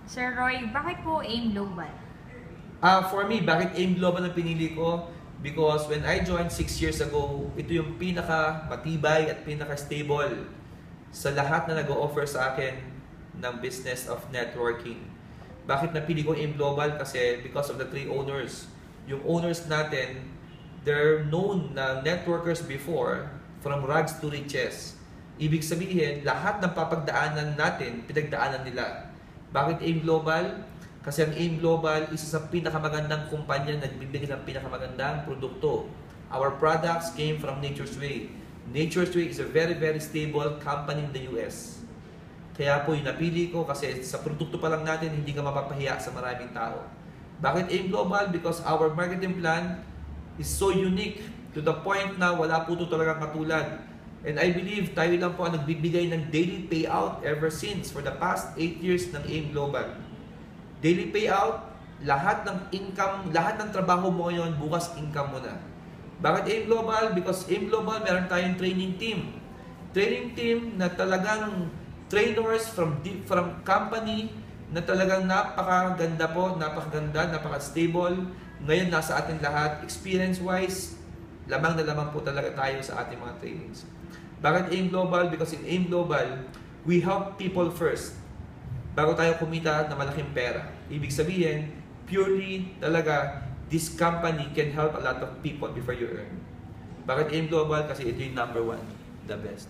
Sir Roy, bakit po AIM Global? For me, bakit AIM Global ang pinili ko? Because when I joined 6 years ago, ito yung pinaka-matibay at pinaka-stable sa lahat na nag-o-offer sa akin ng business of networking. Bakit napili ko AIM Global? Kasi because of the 3 owners. Yung owners natin, they're known na networkers before from rags to riches. Ibig sabihin, lahat ng papagdaanan natin, pinagdaanan nila. Bakit AIM Global? Kasi ang AIM Global, isa sa pinakamagandang kumpanya na nagbibigay ng pinakamagandang produkto. Our products came from Nature's Way. Nature's Way is a very, very stable company in the US. Kaya po yung napili ko kasi sa produkto pa lang natin, hindi ka mapapahiya sa maraming tao. Bakit AIM Global? Because our marketing plan is so unique to the point na wala po ito talagang katulad. And I believe tayo lang po ang nagbibigay ng daily payout ever since for the past 8 years ng AIM Global. Daily payout, lahat ng income, lahat ng trabaho mo ngayon, bukas income mo na. Bakit AIM Global? Because AIM Global, meron tayong training team. Training team na talagang trainers from company na talagang napakaganda po, napakaganda, napaka-stable. Ngayon, nasa atin lahat. Experience-wise, lamang na lamang po talaga tayo sa ating mga trainings. Bakit AIM Global? Because in AIM Global, we help people first. Bago tayo kumita na malaking pera. Ibig sabihin, purely talaga, this company can help a lot of people before you earn. Bakit AIM Global? Kasi ito yung number 1, the best.